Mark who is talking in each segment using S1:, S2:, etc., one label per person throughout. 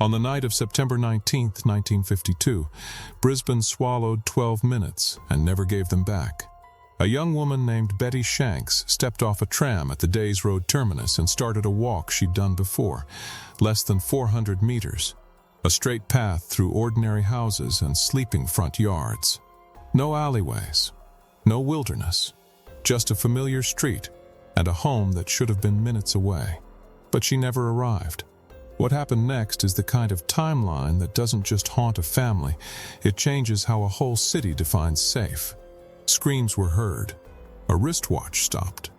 S1: On the night of September 19, 1952, Brisbane swallowed 12 minutes and never gave them back. A young woman named Betty Shanks stepped off a tram at the Days Road terminus and started a walk she'd done before, less than 400 meters. A straight path through ordinary houses and sleeping front yards. No alleyways, no wilderness, just a familiar street and a home that should have been minutes away. But she never arrived. What happened next is the kind of timeline that doesn't just haunt a family, it changes how a whole city defines safe. Screams were heard, a wristwatch stopped,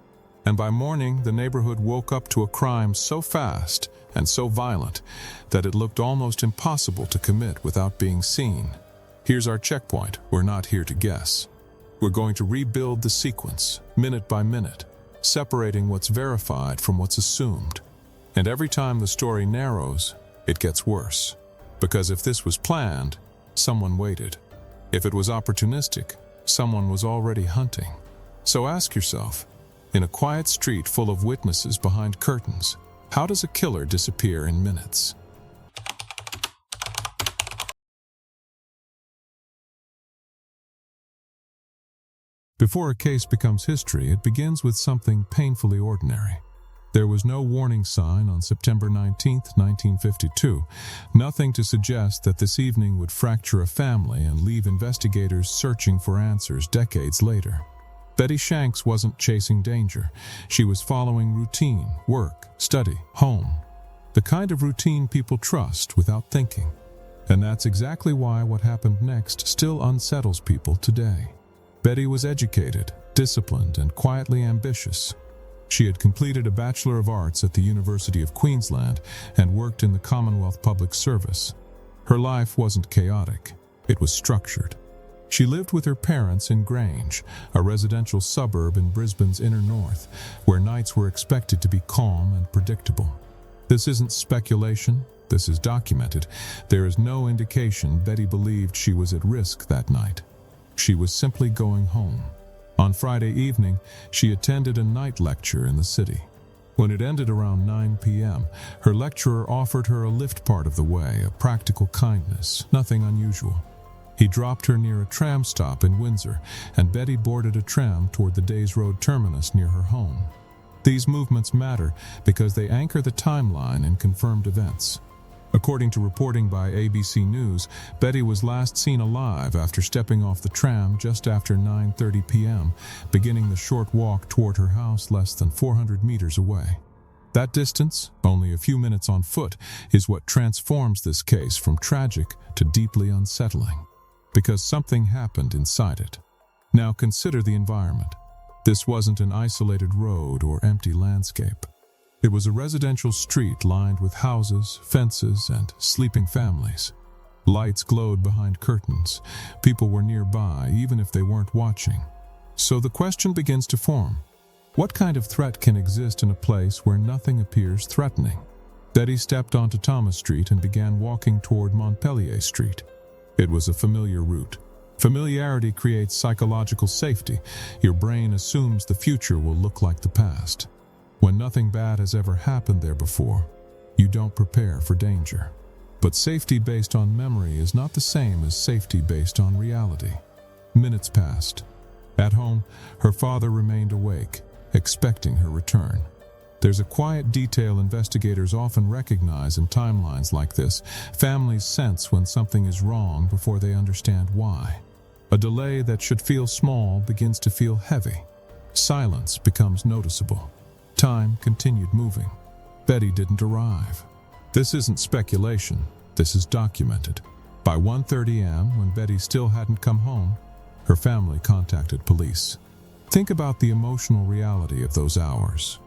S1: and by morning the neighborhood woke up to a crime so fast and so violent that it looked almost impossible to commit without being seen. Here's our checkpoint. We're not here to guess. We're going to rebuild the sequence, minute by minute, separating what's verified from what's assumed. And every time the story narrows, it gets worse. Because if this was planned, someone waited. If it was opportunistic, someone was already hunting. So ask yourself, in a quiet street full of witnesses behind curtains, how does a killer disappear in minutes? Before a case becomes history, it begins with something painfully ordinary. There was no warning sign on September 19, 1952, nothing to suggest that this evening would fracture a family and leave investigators searching for answers decades later. Betty Shanks wasn't chasing danger. She was following routine, work, study, home. The kind of routine people trust without thinking. And that's exactly why what happened next still unsettles people today. Betty was educated, disciplined, and quietly ambitious. She had completed a Bachelor of Arts at the University of Queensland and worked in the Commonwealth Public Service. Her life wasn't chaotic, it was structured. She lived with her parents in Grange, a residential suburb in Brisbane's inner north, where nights were expected to be calm and predictable. This isn't speculation, this is documented. There is no indication Betty believed she was at risk that night. She was simply going home. On Friday evening, she attended a night lecture in the city. When it ended around 9 p.m., her lecturer offered her a lift part of the way, a practical kindness, nothing unusual. He dropped her near a tram stop in Windsor, and Betty boarded a tram toward the Days Road terminus near her home. These movements matter because they anchor the timeline and confirmed events. According to reporting by ABC News, Betty was last seen alive after stepping off the tram just after 9:30 p.m., beginning the short walk toward her house less than 400 meters away. That distance, only a few minutes on foot, is what transforms this case from tragic to deeply unsettling, because something happened inside it. Now consider the environment. This wasn't an isolated road or empty landscape. It was a residential street lined with houses, fences, and sleeping families. Lights glowed behind curtains. People were nearby, even if they weren't watching. So the question begins to form. What kind of threat can exist in a place where nothing appears threatening? Betty stepped onto Thomas Street and began walking toward Montpellier Street. It was a familiar route. Familiarity creates psychological safety. Your brain assumes the future will look like the past. When nothing bad has ever happened there before, you don't prepare for danger. But safety based on memory is not the same as safety based on reality. Minutes passed. At home, her father remained awake, expecting her return. There's a quiet detail investigators often recognize in timelines like this. Families sense when something is wrong before they understand why. A delay that should feel small begins to feel heavy. Silence becomes noticeable. Time continued moving. Betty didn't arrive. This isn't speculation, this is documented. By 1:30 a.m., when Betty still hadn't come home, her family contacted police. Think about the emotional reality of those hours.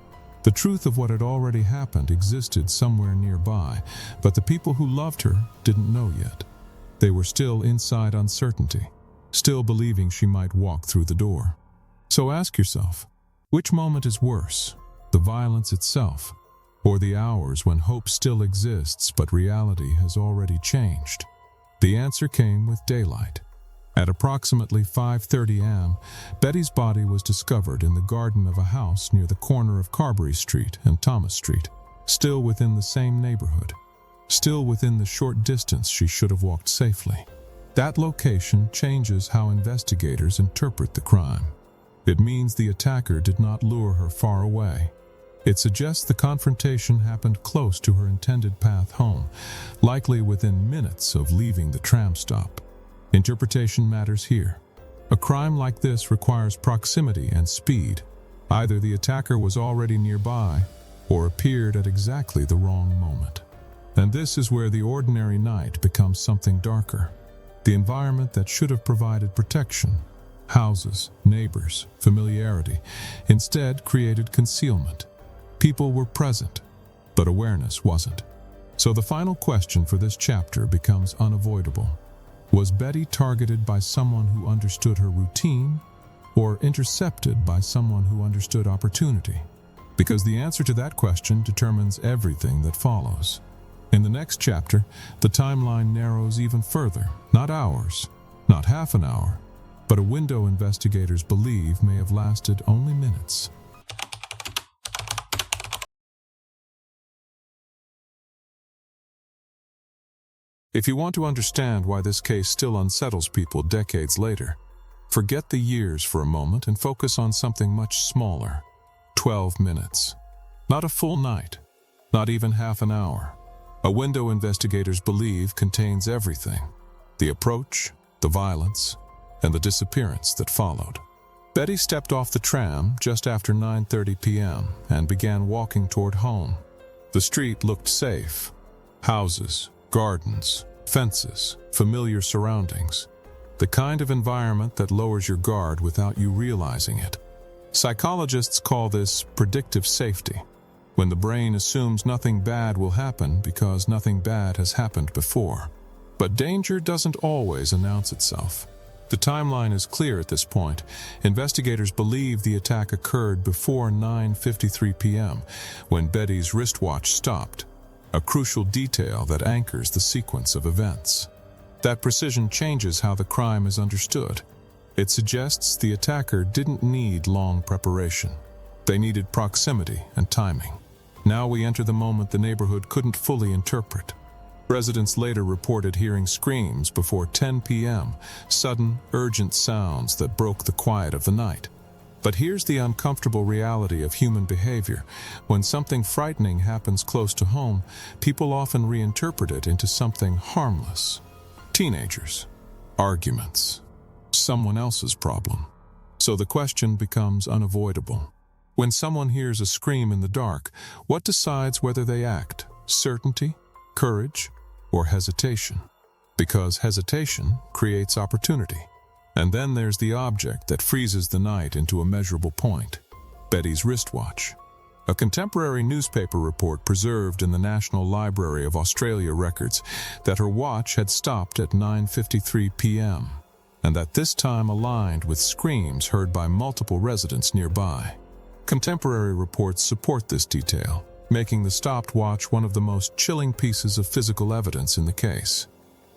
S1: The truth of what had already happened existed somewhere nearby, but the people who loved her didn't know yet. They were still inside uncertainty, still believing she might walk through the door. So ask yourself, which moment is worse? The violence itself, or the hours when hope still exists but reality has already changed? The answer came with daylight. At approximately 5:30 a.m., Betty's body was discovered in the garden of a house near the corner of Carberry Street and Thomas Street, still within the same neighborhood. still within the short distance she should have walked safely. That location changes how investigators interpret the crime. It means the attacker did not lure her far away. It suggests the confrontation happened close to her intended path home, likely within minutes of leaving the tram stop. Interpretation matters here. A crime like this requires proximity and speed. Either the attacker was already nearby or appeared at exactly the wrong moment. And this is where the ordinary night becomes something darker. The environment that should have provided protection, houses, neighbors, familiarity, instead created concealment. People were present, but awareness wasn't. So the final question for this chapter becomes unavoidable. Was Betty targeted by someone who understood her routine, or intercepted by someone who understood opportunity? Because the answer to that question determines everything that follows. In the next chapter, the timeline narrows even further. Not hours, not half an hour, but a window investigators believe may have lasted only minutes. If you want to understand why this case still unsettles people decades later, forget the years for a moment and focus on something much smaller. 12 minutes. Not a full night, not even half an hour. A window investigators believe contains everything: the approach, the violence, and the disappearance that followed. Betty stepped off the tram just after 9:30 p.m. and began walking toward home. The street looked safe. Houses, gardens, fences, familiar surroundings. The kind of environment that lowers your guard without you realizing it. Psychologists call this predictive safety, when the brain assumes nothing bad will happen because nothing bad has happened before. But danger doesn't always announce itself. The timeline is clear at this point. Investigators believe the attack occurred before 9:53 p.m., when Betty's wristwatch stopped, a crucial detail that anchors the sequence of events. That precision changes how the crime is understood. It suggests the attacker didn't need long preparation. They needed proximity and timing. Now we enter the moment the neighborhood couldn't fully interpret. Residents later reported hearing screams before 10 p.m., sudden, urgent sounds that broke the quiet of the night. But here's the uncomfortable reality of human behavior. When something frightening happens close to home, people often reinterpret it into something harmless. Teenagers, arguments, someone else's problem. So the question becomes unavoidable. When someone hears a scream in the dark, what decides whether they act? Certainty, courage, or hesitation? Because hesitation creates opportunity. And then there's the object that freezes the night into a measurable point: Betty's wristwatch. A contemporary newspaper report preserved in the National Library of Australia records that her watch had stopped at 9:53 p.m., and that this time aligned with screams heard by multiple residents nearby. Contemporary reports support this detail, making the stopped watch one of the most chilling pieces of physical evidence in the case.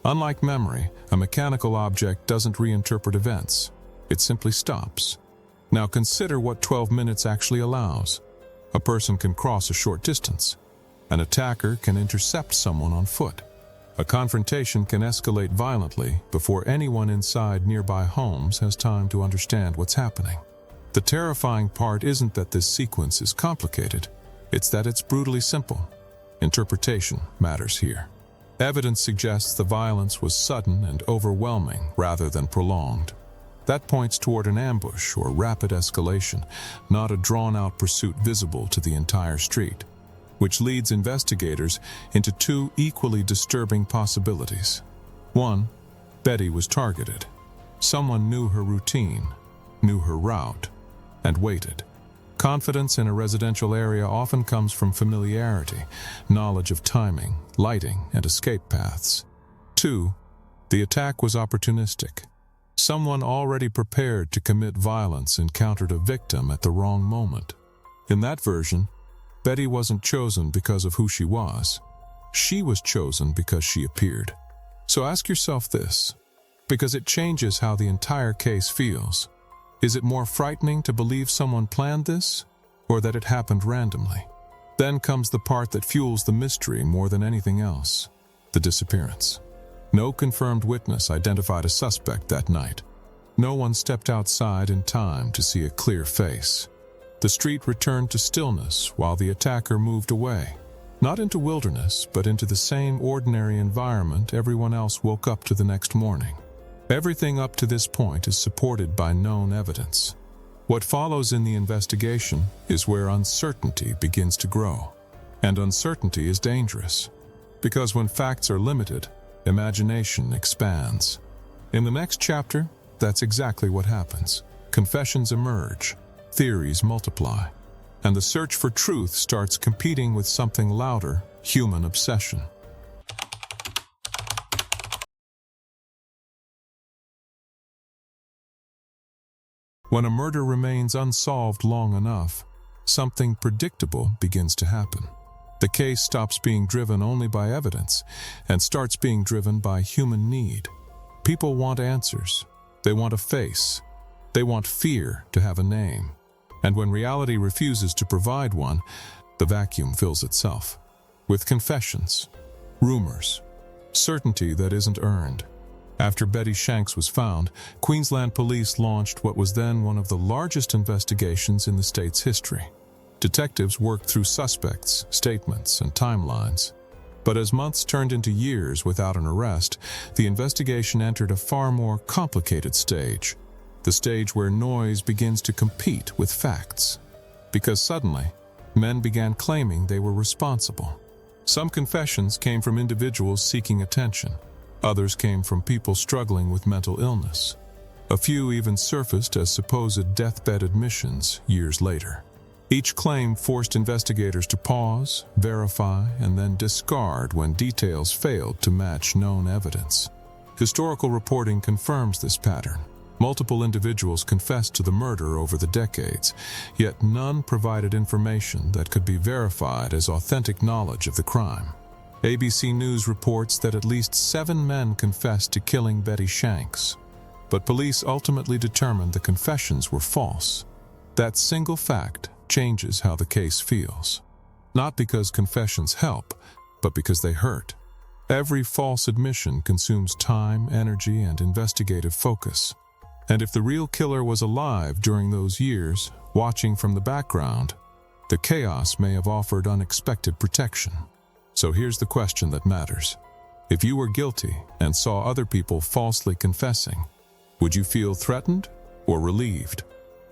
S1: Unlike memory, a mechanical object doesn't reinterpret events. It simply stops. Now consider what 12 minutes actually allows. A person can cross a short distance. An attacker can intercept someone on foot. A confrontation can escalate violently before anyone inside nearby homes has time to understand what's happening. The terrifying part isn't that this sequence is complicated. It's that it's brutally simple. Interpretation matters here. Evidence suggests the violence was sudden and overwhelming rather than prolonged. That points toward an ambush or rapid escalation, not a drawn-out pursuit visible to the entire street, which leads investigators into two equally disturbing possibilities. One, Betty was targeted. Someone knew her routine, knew her route, and waited. Confidence in a residential area often comes from familiarity, knowledge of timing, lighting, and escape paths. Two, the attack was opportunistic. Someone already prepared to commit violence encountered a victim at the wrong moment. In that version, Betty wasn't chosen because of who she was. She was chosen because she appeared. So ask yourself this, because it changes how the entire case feels. Is it more frightening to believe someone planned this, or that it happened randomly? Then comes the part that fuels the mystery more than anything else: the disappearance. No confirmed witness identified a suspect that night. No one stepped outside in time to see a clear face. The street returned to stillness while the attacker moved away. Not into wilderness, but into the same ordinary environment everyone else woke up to the next morning. Everything up to this point is supported by known evidence. What follows in the investigation is where uncertainty begins to grow. And uncertainty is dangerous, because when facts are limited, imagination expands. In the next chapter, that's exactly what happens. Confessions emerge, theories multiply, and the search for truth starts competing with something louder: human obsession. When a murder remains unsolved long enough, something predictable begins to happen. The case stops being driven only by evidence and starts being driven by human need. People want answers. They want a face. They want fear to have a name. And when reality refuses to provide one, the vacuum fills itself with confessions, rumors, certainty that isn't earned. After Betty Shanks was found, Queensland police launched what was then one of the largest investigations in the state's history. Detectives worked through suspects, statements, and timelines. But as months turned into years without an arrest, the investigation entered a far more complicated stage. The stage where noise begins to compete with facts. Because suddenly, men began claiming they were responsible. Some confessions came from individuals seeking attention. Others came from people struggling with mental illness. A few even surfaced as supposed deathbed admissions years later. Each claim forced investigators to pause, verify, and then discard when details failed to match known evidence. Historical reporting confirms this pattern. Multiple individuals confessed to the murder over the decades, yet none provided information that could be verified as authentic knowledge of the crime. ABC News reports that at least 7 men confessed to killing Betty Shanks, but police ultimately determined the confessions were false. That single fact changes how the case feels. Not because confessions help, but because they hurt. Every false admission consumes time, energy, and investigative focus. And if the real killer was alive during those years, watching from the background, the chaos may have offered unexpected protection. So here's the question that matters. If you were guilty and saw other people falsely confessing, would you feel threatened or relieved?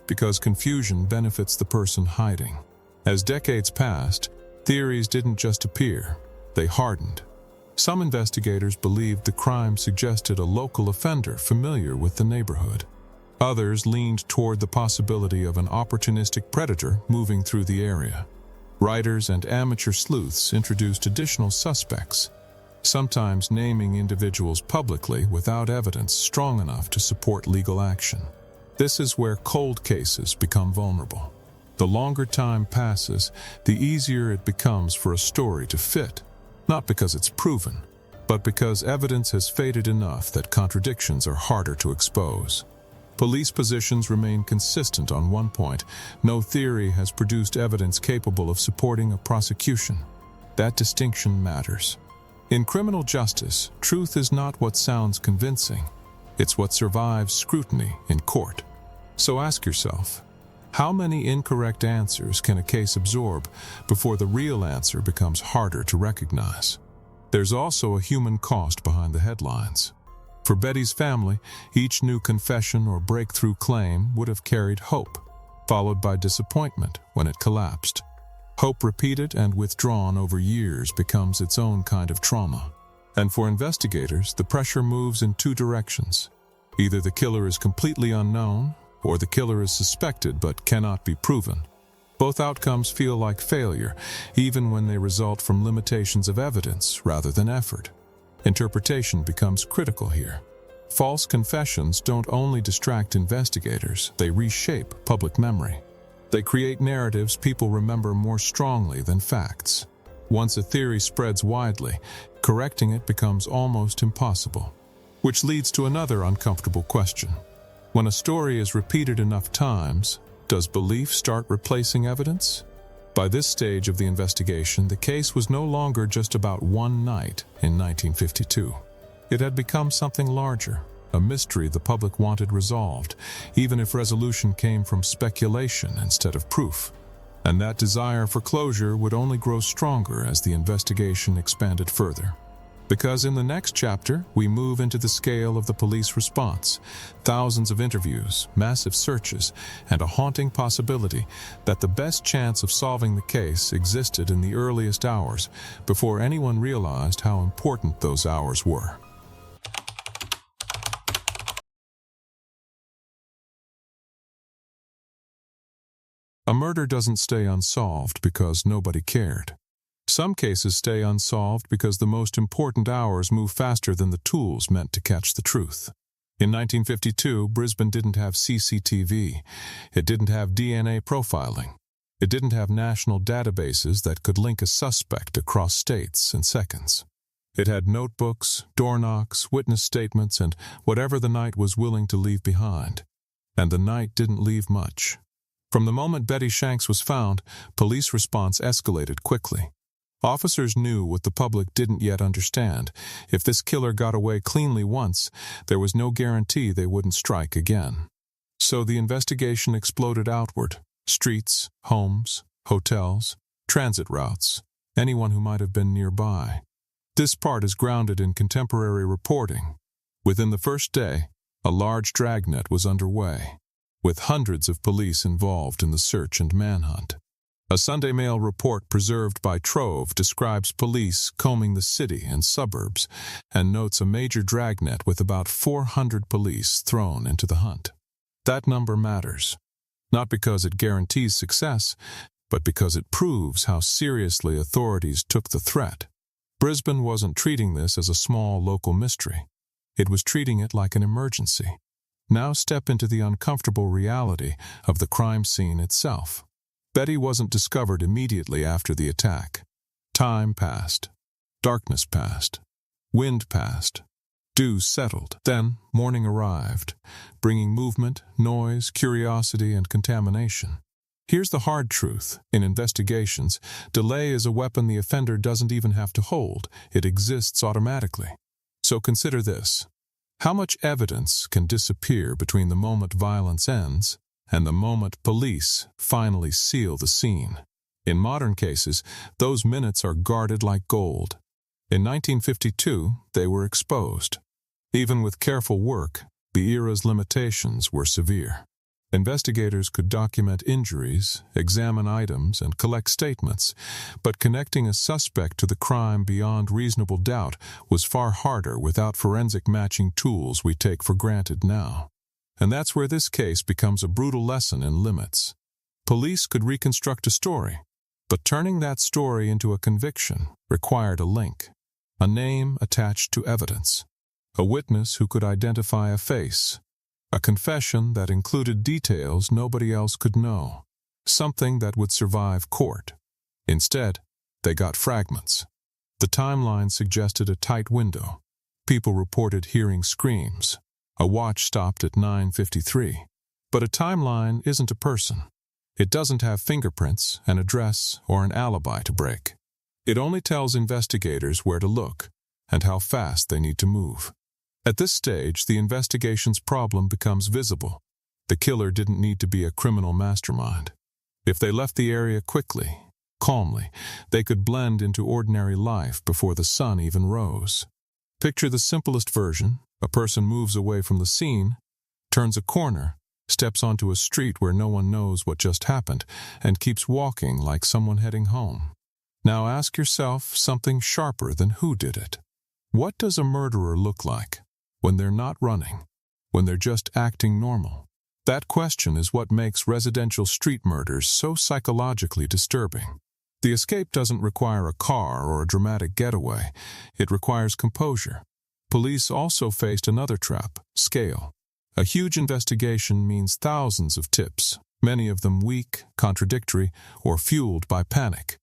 S1: Because confusion benefits the person hiding. As decades passed, theories didn't just appear, they hardened. Some investigators believed the crime suggested a local offender familiar with the neighborhood. Others leaned toward the possibility of an opportunistic predator moving through the area. Writers and amateur sleuths introduced additional suspects, sometimes naming individuals publicly without evidence strong enough to support legal action. This is where cold cases become vulnerable. The longer time passes, the easier it becomes for a story to fit, not because it's proven, but because evidence has faded enough that contradictions are harder to expose. Police positions remain consistent on one point: no theory has produced evidence capable of supporting a prosecution. That distinction matters. In criminal justice, truth is not what sounds convincing. It's what survives scrutiny in court. So ask yourself, how many incorrect answers can a case absorb before the real answer becomes harder to recognize? There's also a human cost behind the headlines. For Betty's family, each new confession or breakthrough claim would have carried hope, followed by disappointment when it collapsed. Hope repeated and withdrawn over years becomes its own kind of trauma. And for investigators, the pressure moves in 2 directions. Either the killer is completely unknown, or the killer is suspected but cannot be proven. Both outcomes feel like failure, even when they result from limitations of evidence rather than effort. Interpretation becomes critical here. False confessions don't only distract investigators, they reshape public memory. They create narratives people remember more strongly than facts. Once a theory spreads widely, correcting it becomes almost impossible. Which leads to another uncomfortable question. When a story is repeated enough times, does belief start replacing evidence? By this stage of the investigation, the case was no longer just about one night in 1952. It had become something larger, a mystery the public wanted resolved, even if resolution came from speculation instead of proof. And that desire for closure would only grow stronger as the investigation expanded further. Because in the next chapter, we move into the scale of the police response, thousands of interviews, massive searches, and a haunting possibility that the best chance of solving the case existed in the earliest hours, before anyone realized how important those hours were. A murder doesn't stay unsolved because nobody cared. Some cases stay unsolved because the most important hours move faster than the tools meant to catch the truth. In 1952, Brisbane didn't have CCTV. It didn't have DNA profiling. It didn't have national databases that could link a suspect across states in seconds. It had notebooks, door knocks, witness statements, and whatever the night was willing to leave behind. And the night didn't leave much. From the moment Betty Shanks was found, police response escalated quickly. Officers knew what the public didn't yet understand. If this killer got away cleanly once, there was no guarantee they wouldn't strike again. So the investigation exploded outward. Streets, homes, hotels, transit routes, anyone who might have been nearby. This part is grounded in contemporary reporting. Within the first day, a large dragnet was underway, with hundreds of police involved in the search and manhunt. A Sunday Mail report preserved by Trove describes police combing the city and suburbs and notes a major dragnet with about 400 police thrown into the hunt. That number matters, not because it guarantees success, but because it proves how seriously authorities took the threat. Brisbane wasn't treating this as a small local mystery. It was treating it like an emergency. Now step into the uncomfortable reality of the crime scene itself. Betty wasn't discovered immediately after the attack. Time passed. Darkness passed. Wind passed. Dew settled. Then morning arrived, bringing movement, noise, curiosity, and contamination. Here's the hard truth. In investigations, delay is a weapon the offender doesn't even have to hold. It exists automatically. So consider this. How much evidence can disappear between the moment violence ends and the moment police finally seal the scene? In modern cases, those minutes are guarded like gold. In 1952, they were exposed. Even with careful work, the era's limitations were severe. Investigators could document injuries, examine items, and collect statements, but connecting a suspect to the crime beyond reasonable doubt was far harder without forensic matching tools we take for granted now. And that's where this case becomes a brutal lesson in limits. Police could reconstruct a story, but turning that story into a conviction required a link, a name attached to evidence, a witness who could identify a face, a confession that included details nobody else could know, something that would survive court. Instead, they got fragments. The timeline suggested a tight window. People reported hearing screams. A watch stopped at 9:53. But a timeline isn't a person. It doesn't have fingerprints, an address, or an alibi to break. It only tells investigators where to look and how fast they need to move. At this stage, the investigation's problem becomes visible. The killer didn't need to be a criminal mastermind. If they left the area quickly, calmly, they could blend into ordinary life before the sun even rose. Picture the simplest version. A person moves away from the scene, turns a corner, steps onto a street where no one knows what just happened, and keeps walking like someone heading home. Now ask yourself something sharper than who did it. What does a murderer look like when they're not running, when they're just acting normal? That question is what makes residential street murders so psychologically disturbing. The escape doesn't require a car or a dramatic getaway. It requires composure. Police also faced another trap, scale. A huge investigation means thousands of tips, many of them weak, contradictory, or fueled by panic.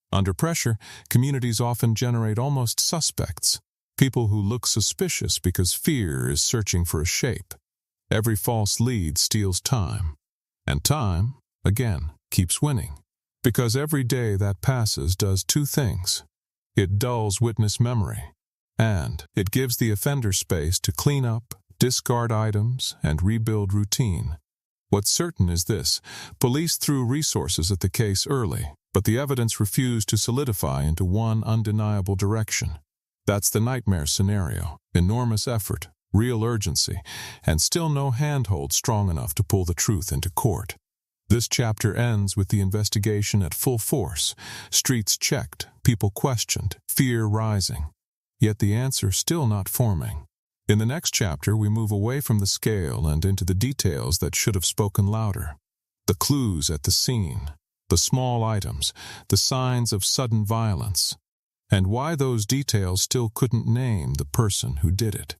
S1: Under pressure, communities often generate almost suspects, people who look suspicious because fear is searching for a shape. Every false lead steals time, and time, again, keeps winning. Because every day that passes does two things. It dulls witness memory, and it gives the offender space to clean up, discard items, and rebuild routine. What's certain is this: police threw resources at the case early, but the evidence refused to solidify into one undeniable direction. That's the nightmare scenario: enormous effort, real urgency, and still no handhold strong enough to pull the truth into court. This chapter ends with the investigation at full force, streets checked, people questioned, fear rising. Yet the answer still not forming. In the next chapter, we move away from the scale and into the details that should have spoken louder. The clues at the scene, the small items, the signs of sudden violence, and why those details still couldn't name the person who did it.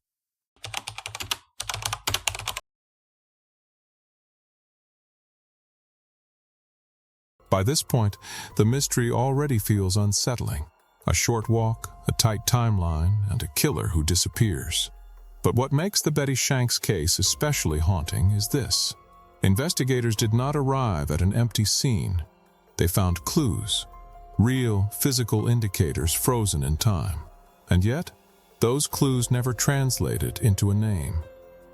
S1: By this point, the mystery already feels unsettling. A short walk, a tight timeline, and a killer who disappears. But what makes the Betty Shanks case especially haunting is this: investigators did not arrive at an empty scene. They found clues, real physical indicators frozen in time. And yet, those clues never translated into a name.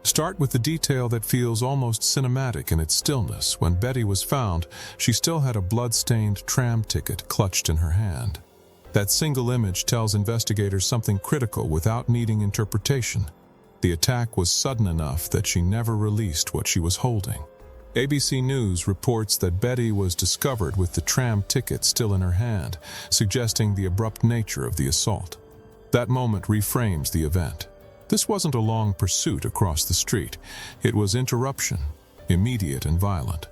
S1: Start with the detail that feels almost cinematic in its stillness. When Betty was found, she still had a blood-stained tram ticket clutched in her hand. That single image tells investigators something critical without needing interpretation. The attack was sudden enough that she never released what she was holding. ABC News reports that Betty was discovered with the tram ticket still in her hand, suggesting the abrupt nature of the assault. That moment reframes the event. This wasn't a long pursuit across the street. It was interruption, immediate and violent.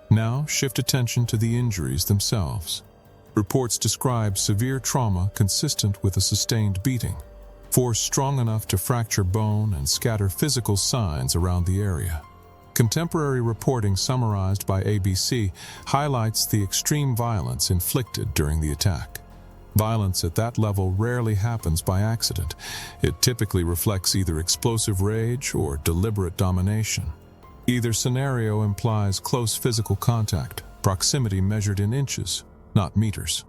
S1: Now shift attention to the injuries themselves. Reports describe severe trauma consistent with a sustained beating, force strong enough to fracture bone and scatter physical signs around the area. Contemporary reporting summarized by ABC highlights the extreme violence inflicted during the attack. Violence at that level rarely happens by accident. It typically reflects either explosive rage or deliberate domination. Either scenario implies close physical contact, proximity measured in inches, not meters.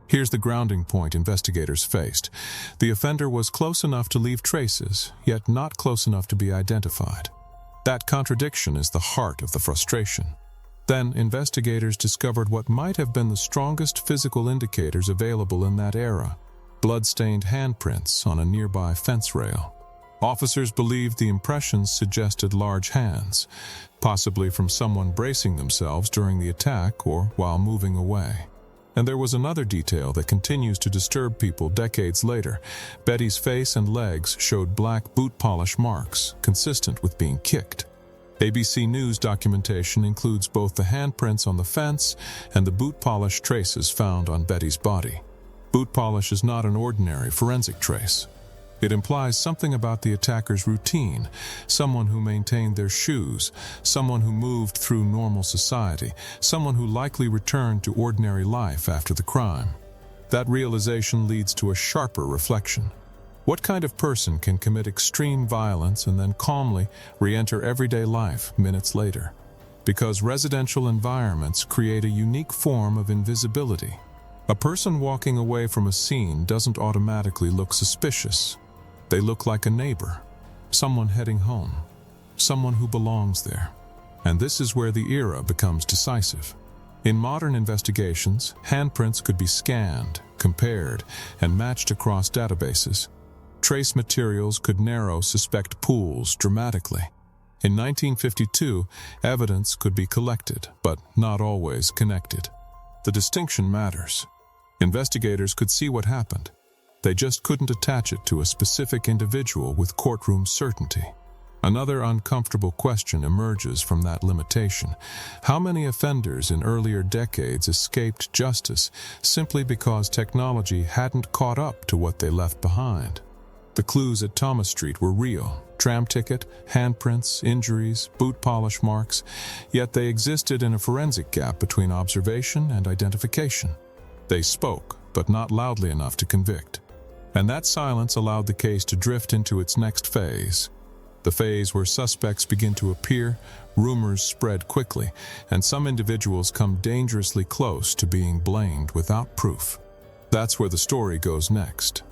S1: Here's the grounding point investigators faced. The offender was close enough to leave traces, yet not close enough to be identified. That contradiction is the heart of the frustration. Then, investigators discovered what might have been the strongest physical indicators available in that era: blood-stained handprints on a nearby fence rail. Officers believed the impressions suggested large hands, possibly from someone bracing themselves during the attack or while moving away. And there was another detail that continues to disturb people decades later. Betty's face and legs showed black boot polish marks, consistent with being kicked. ABC News documentation includes both the handprints on the fence and the boot polish traces found on Betty's body. Boot polish is not an ordinary forensic trace. It implies something about the attacker's routine, someone who maintained their shoes, someone who moved through normal society, someone who likely returned to ordinary life after the crime. That realization leads to a sharper reflection. What kind of person can commit extreme violence and then calmly re-enter everyday life minutes later? Because residential environments create a unique form of invisibility. A person walking away from a scene doesn't automatically look suspicious. They look like a neighbor, someone heading home, someone who belongs there. And this is where the era becomes decisive. In modern investigations, handprints could be scanned, compared, and matched across databases. Trace materials could narrow suspect pools dramatically. In 1952, evidence could be collected, but not always connected. The distinction matters. Investigators could see what happened. They just couldn't attach it to a specific individual with courtroom certainty. Another uncomfortable question emerges from that limitation. How many offenders in earlier decades escaped justice simply because technology hadn't caught up to what they left behind? The clues at Thomas Street were real: tram ticket, handprints, injuries, boot polish marks, yet they existed in a forensic gap between observation and identification. They spoke, but not loudly enough to convict. And that silence allowed the case to drift into its next phase. the phase where suspects begin to appear, rumors spread quickly, and some individuals come dangerously close to being blamed without proof. That's where the story goes next.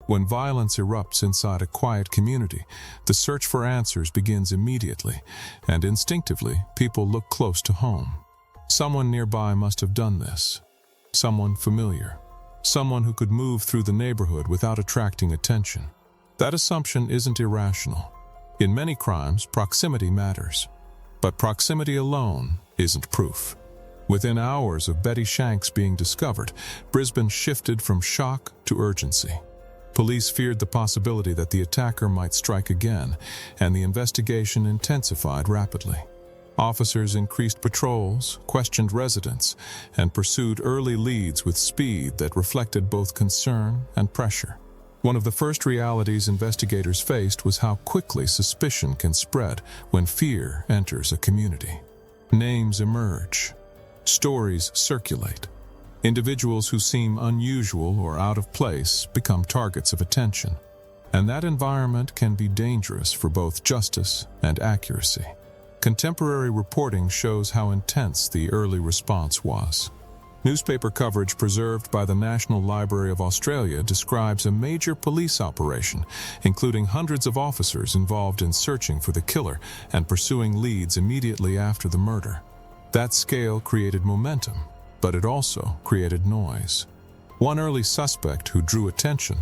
S1: When violence erupts inside a quiet community, the search for answers begins immediately, and instinctively, people look close to home. Someone nearby must have done this. Someone familiar. Someone who could move through the neighborhood without attracting attention. That assumption isn't irrational. In many crimes, proximity matters. But proximity alone isn't proof. Within hours of Betty Shanks being discovered, Brisbane shifted from shock to urgency. Police feared the possibility that the attacker might strike again, and the investigation intensified rapidly. Officers increased patrols, questioned residents, and pursued early leads with speed that reflected both concern and pressure. One of the first realities investigators faced was how quickly suspicion can spread when fear enters a community. Names emerge. Stories circulate. Individuals who seem unusual or out of place become targets of attention, and that environment can be dangerous for both justice and accuracy. Contemporary reporting shows how intense the early response was. Newspaper coverage preserved by the National Library of Australia describes a major police operation, including hundreds of officers involved in searching for the killer and pursuing leads immediately after the murder. That scale created momentum, but it also created noise. One early suspect who drew attention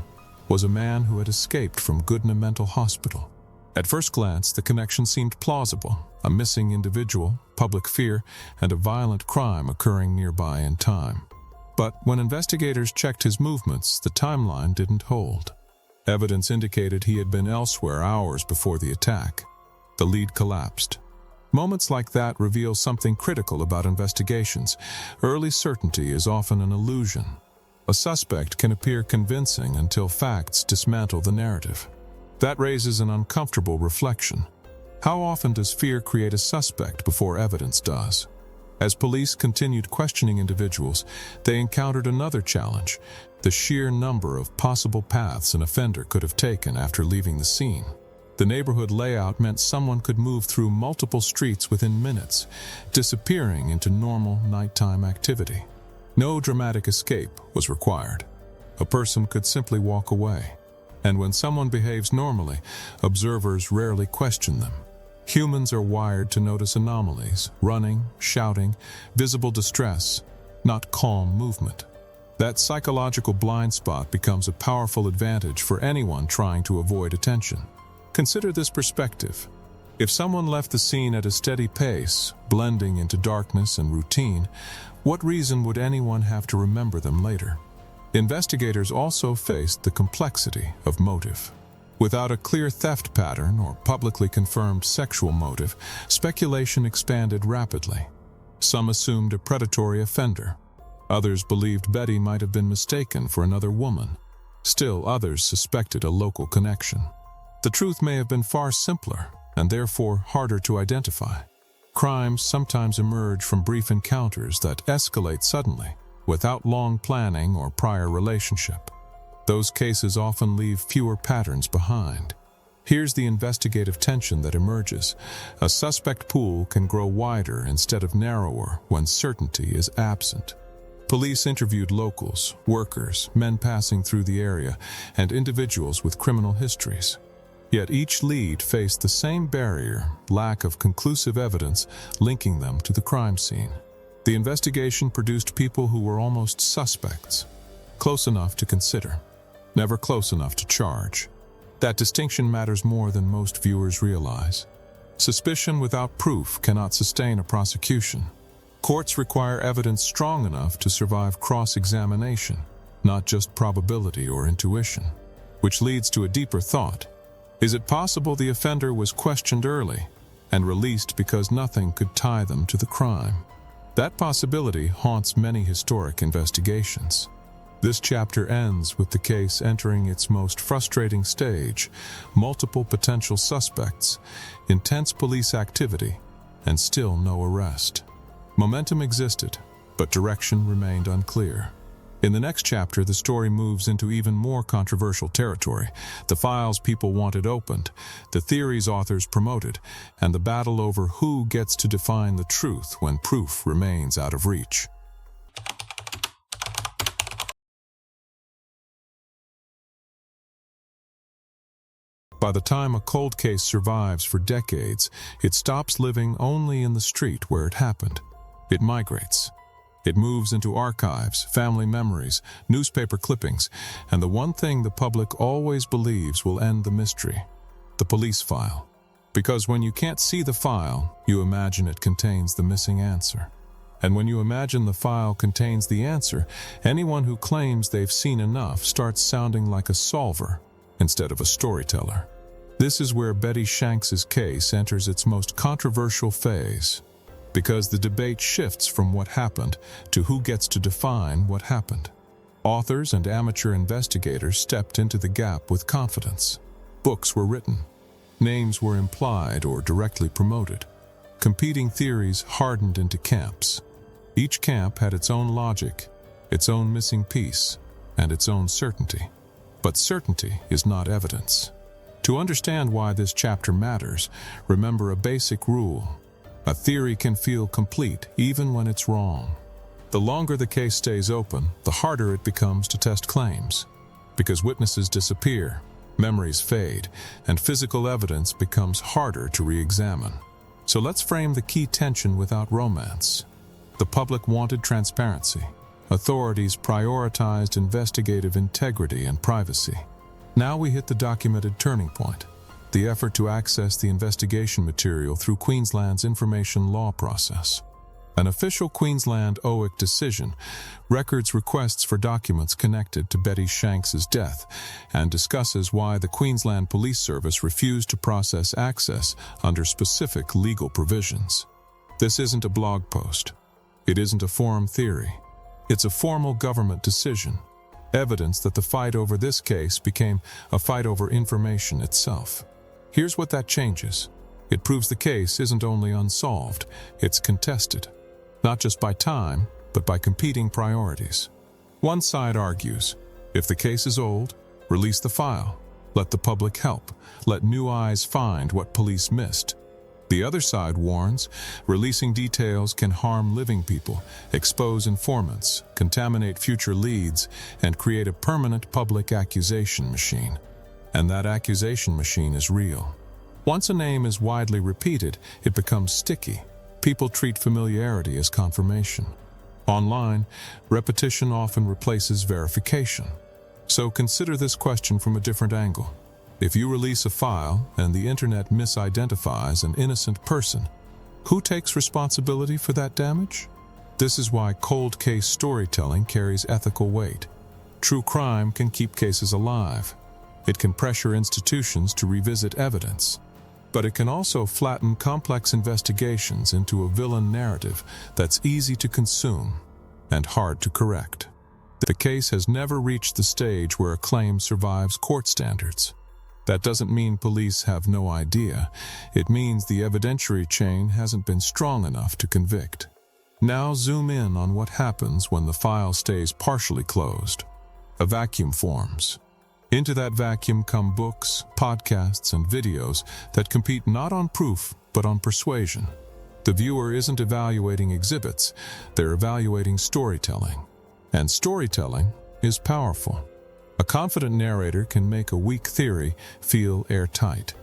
S1: was a man who had escaped from 𝐷𝐞𝐬𝐮 Mental Hospital. At first glance, the connection seemed plausible: a missing individual, public fear, and a violent crime occurring nearby in time. But when investigators checked his movements, the timeline didn't hold. Evidence indicated he had been elsewhere hours before the attack. The lead collapsed. Moments like that reveal something critical about investigations. Early certainty is often an illusion. A suspect can appear convincing until facts dismantle the narrative. That raises an uncomfortable reflection. How often does fear create a suspect before evidence does? As police continued questioning individuals, they encountered another challenge: the sheer number of possible paths an offender could have taken after leaving the scene. The neighborhood layout meant someone could move through multiple streets within minutes, disappearing into normal nighttime activity. No dramatic escape was required. A person could simply walk away. And when someone behaves normally, observers rarely question them. Humans are wired to notice anomalies: running, shouting, visible distress, not calm movement. That psychological blind spot becomes a powerful advantage for anyone trying to avoid attention. Consider this perspective. If someone left the scene at a steady pace, blending into darkness and routine, what reason would anyone have to remember them later? Investigators also faced the complexity of motive. Without a clear theft pattern or publicly confirmed sexual motive, speculation expanded rapidly. Some assumed a predatory offender. Others believed Betty might have been mistaken for another woman. Still others suspected a local connection. The truth may have been far simpler, and therefore harder to identify. Crimes sometimes emerge from brief encounters that escalate suddenly, without long planning or prior relationship. Those cases often leave fewer patterns behind. Here's the investigative tension that emerges. A suspect pool can grow wider instead of narrower when certainty is absent. Police interviewed locals, workers, men passing through the area, and individuals with criminal histories. Yet each lead faced the same barrier: lack of conclusive evidence linking them to the crime scene. The investigation produced people who were almost suspects, close enough to consider, never close enough to charge. That distinction matters more than most viewers realize. Suspicion without proof cannot sustain a prosecution. Courts require evidence strong enough to survive cross-examination, not just probability or intuition. Which leads to a deeper thought. Is it possible the offender was questioned early and released because nothing could tie them to the crime? That possibility haunts many historic investigations. This chapter ends with the case entering its most frustrating stage: multiple potential suspects, intense police activity, and still no arrest. Momentum existed, but direction remained unclear. In the next chapter, the story moves into even more controversial territory. The files people wanted opened, the theories authors promoted, and the battle over who gets to define the truth when proof remains out of reach. By the time a cold case survives for decades, it stops living only in the street where it happened. It migrates. It moves into archives, family memories, newspaper clippings, and the one thing the public always believes will end the mystery: the police file. Because when you can't see the file, you imagine it contains the missing answer. And when you imagine the file contains the answer, anyone who claims they've seen enough starts sounding like a solver instead of a storyteller. This is where Betty Shanks' case enters its most controversial phase, because the debate shifts from what happened to who gets to define what happened. Authors and amateur investigators stepped into the gap with confidence. Books were written. Names were implied or directly promoted. Competing theories hardened into camps. Each camp had its own logic, its own missing piece, and its own certainty. But certainty is not evidence. To understand why this chapter matters, remember a basic rule: a theory can feel complete even when it's wrong. The longer the case stays open, the harder it becomes to test claims. Because witnesses disappear, memories fade, and physical evidence becomes harder to re-examine. So let's frame the key tension without romance. The public wanted transparency. Authorities prioritized investigative integrity and privacy. Now we hit the documented turning point: the effort to access the investigation material through Queensland's information law process. An official Queensland 𝐸𝐿 decision records requests for documents connected to Betty Shanks' death and discusses why the Queensland Police Service refused to process access under specific legal provisions. This isn't a blog post. It isn't a forum theory. It's a formal government decision, evidence that the fight over this case became a fight over information itself. Here's what that changes. It proves the case isn't only unsolved, it's contested. Not just by time, but by competing priorities. One side argues, if the case is old, release the file. Let the public help. Let new eyes find what police missed. The other side warns, releasing details can harm living people, expose informants, contaminate future leads, and create a permanent public accusation machine. And that accusation machine is real. Once a name is widely repeated, it becomes sticky. People treat familiarity as confirmation. Online, repetition often replaces verification. So consider this question from a different angle. If you release a file and the internet misidentifies an innocent person, who takes responsibility for that damage? This is why cold case storytelling carries ethical weight. True crime can keep cases alive. It can pressure institutions to revisit evidence. But it can also flatten complex investigations into a villain narrative that's easy to consume and hard to correct. The case has never reached the stage where a claim survives court standards. That doesn't mean police have no idea. It means the evidentiary chain hasn't been strong enough to convict. Now zoom in on what happens when the file stays partially closed. A vacuum forms. Into that vacuum come books, podcasts, and videos that compete not on proof, but on persuasion. The viewer isn't evaluating exhibits, they're evaluating storytelling. And storytelling is powerful. A confident narrator can make a weak theory feel airtight.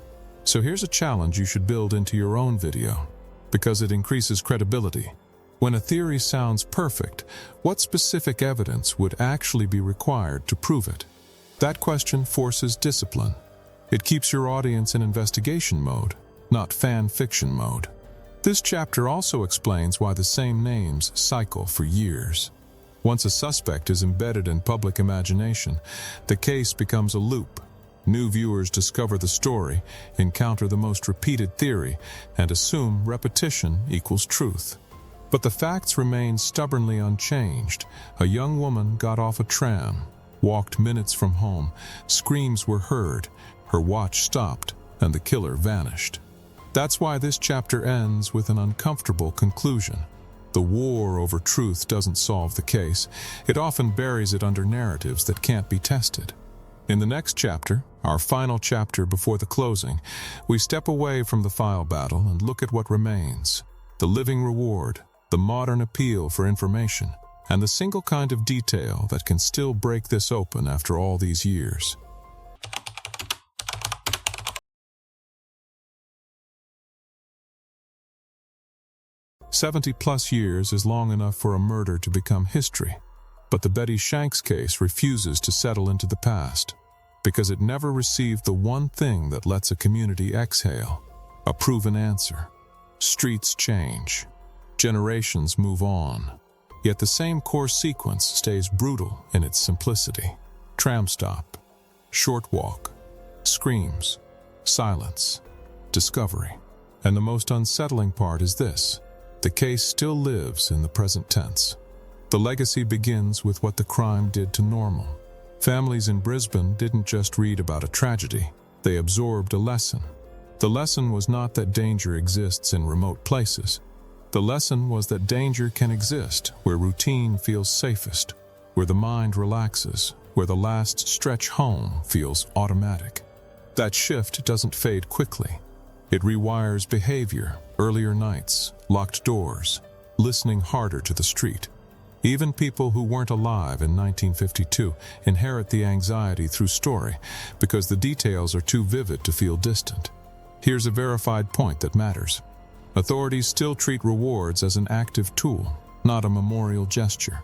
S1: So here's a challenge you should build into your own video, because it increases credibility. When a theory sounds perfect, what specific evidence would actually be required to prove it? That question forces discipline. It keeps your audience in investigation mode, not fan fiction mode. This chapter also explains why the same names cycle for years. Once a suspect is embedded in public imagination, the case becomes a loop. New viewers discover the story, encounter the most repeated theory, and assume repetition equals truth. But the facts remain stubbornly unchanged. A young woman got off a tram, walked minutes from home, screams were heard, her watch stopped, and the killer vanished. That's why this chapter ends with an uncomfortable conclusion. The war over truth doesn't solve the case. It often buries it under narratives that can't be tested. In the next chapter, our final chapter before the closing, we step away from the file battle and look at what remains: the living reward, the modern appeal for information, and the single kind of detail that can still break this open after all these years. +70 years is long enough for a murder to become history, but the Betty Shanks case refuses to settle into the past because it never received the one thing that lets a community exhale: a proven answer. Streets change. Generations move on. Yet the same core sequence stays brutal in its simplicity. Tram stop, short walk, screams, silence, discovery. And the most unsettling part is this: the case still lives in the present tense. The legacy begins with what the crime did to normal. Families in Brisbane didn't just read about a tragedy, they absorbed a lesson. The lesson was not that danger exists in remote places. The lesson was that danger can exist where routine feels safest, where the mind relaxes, where the last stretch home feels automatic. That shift doesn't fade quickly. It rewires behavior: earlier nights, locked doors, listening harder to the street. Even people who weren't alive in 1952 inherit the anxiety through story because the details are too vivid to feel distant. Here's a verified point that matters. Authorities still treat rewards as an active tool, not a memorial gesture.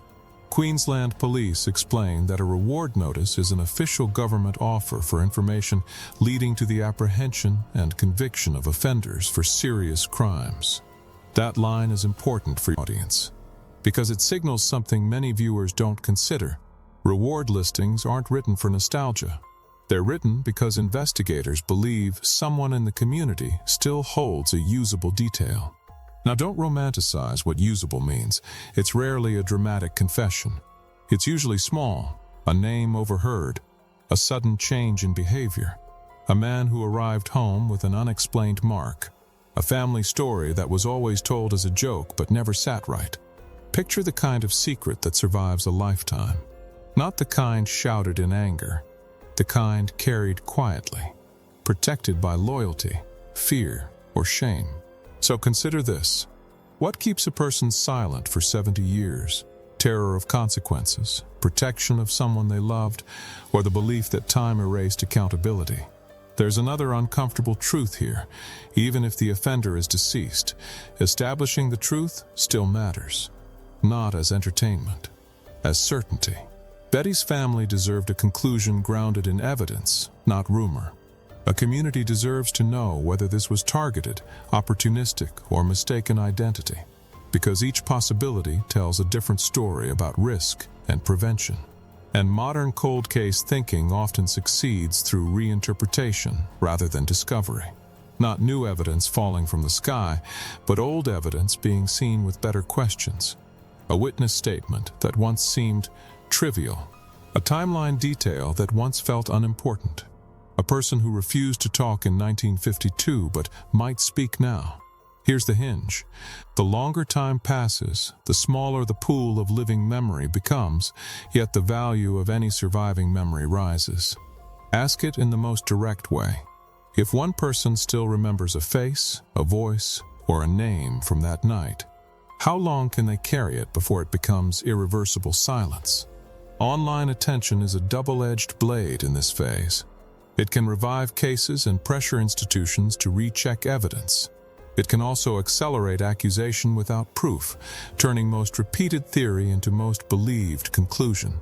S1: Queensland Police explain that a reward notice is an official government offer for information leading to the apprehension and conviction of offenders for serious crimes. That line is important for your audience because it signals something many viewers don't consider. Reward listings aren't written for nostalgia. They're written because investigators believe someone in the community still holds a usable detail. Now, don't romanticize what usable means. It's rarely a dramatic confession. It's usually small: a name overheard, a sudden change in behavior, a man who arrived home with an unexplained mark, a family story that was always told as a joke but never sat right. Picture the kind of secret that survives a lifetime. Not the kind shouted in anger, the kind carried quietly, protected by loyalty, fear, or shame. So consider this: what keeps a person silent for 70 years? Terror of consequences, protection of someone they loved, or the belief that time erased accountability? There's another uncomfortable truth here. Even if the offender is deceased, establishing the truth still matters. Not as entertainment, as certainty. Betty's family deserved a conclusion grounded in evidence, not rumor. A community deserves to know whether this was targeted, opportunistic, or mistaken identity, because each possibility tells a different story about risk and prevention. And modern cold case thinking often succeeds through reinterpretation rather than discovery. Not new evidence falling from the sky, but old evidence being seen with better questions. A witness statement that once seemed trivial. A timeline detail that once felt unimportant. A person who refused to talk in 1952 but might speak now. Here's the hinge. The longer time passes, the smaller the pool of living memory becomes, yet the value of any surviving memory rises. Ask it in the most direct way. If one person still remembers a face, a voice, or a name from that night, how long can they carry it before it becomes irreversible silence? Online attention is a double-edged blade in this phase. It can revive cases and pressure institutions to recheck evidence. It can also accelerate accusation without proof, turning most repeated theory into most believed conclusion.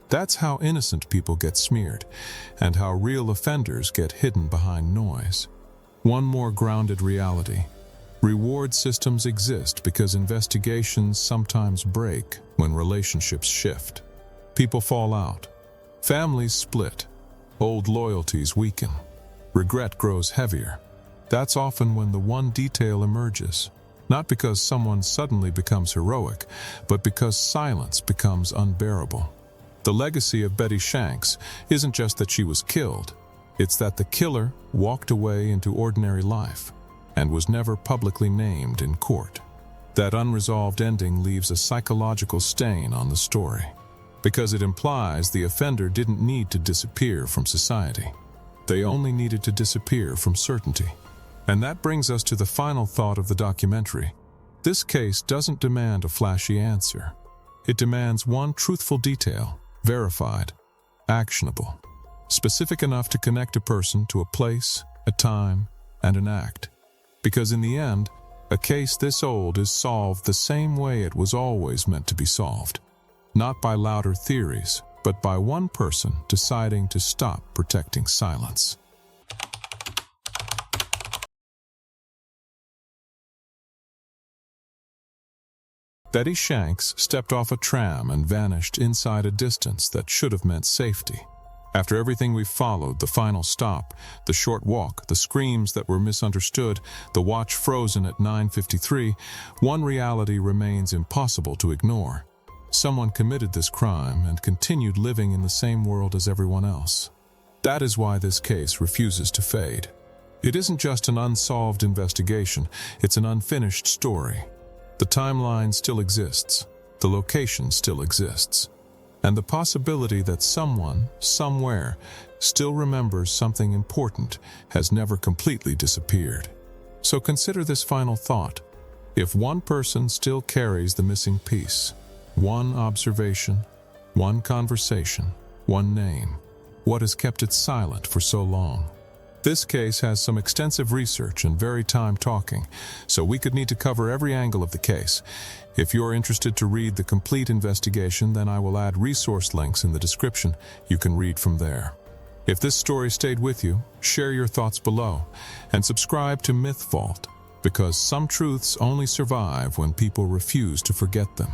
S1: That's how innocent people get smeared, and how real offenders get hidden behind noise. One more grounded reality. Reward systems exist because investigations sometimes break when relationships shift. People fall out. Families split. Old loyalties weaken. Regret grows heavier. That's often when the one detail emerges, not because someone suddenly becomes heroic, but because silence becomes unbearable. The legacy of Betty Shanks isn't just that she was killed, it's that the killer walked away into ordinary life and was never publicly named in court. That unresolved ending leaves a psychological stain on the story, because it implies the offender didn't need to disappear from society. They only needed to disappear from certainty. And that brings us to the final thought of the documentary. This case doesn't demand a flashy answer. It demands one truthful detail, verified, actionable, specific enough to connect a person to a place, a time, and an act. Because in the end, a case this old is solved the same way it was always meant to be solved. Not by louder theories, but by one person deciding to stop protecting silence. Betty Shanks stepped off a tram and vanished inside a distance that should have meant safety. After everything we followed, the final stop, the short walk, the screams that were misunderstood, the watch frozen at 9:53, one reality remains impossible to ignore. Someone committed this crime and continued living in the same world as everyone else. That is why this case refuses to fade. It isn't just an unsolved investigation, it's an unfinished story. The timeline still exists, the location still exists, and the possibility that someone, somewhere, still remembers something important has never completely disappeared. So consider this final thought. If one person still carries the missing piece, one observation, one conversation, one name, what has kept it silent for so long? This case has some extensive research and very time-talking, so we could need to cover every angle of the case. If you're interested to read the complete investigation, then I will add resource links in the description. You can read from there. If this story stayed with you, share your thoughts below, and subscribe to Myth Vault, because some truths only survive when people refuse to forget them.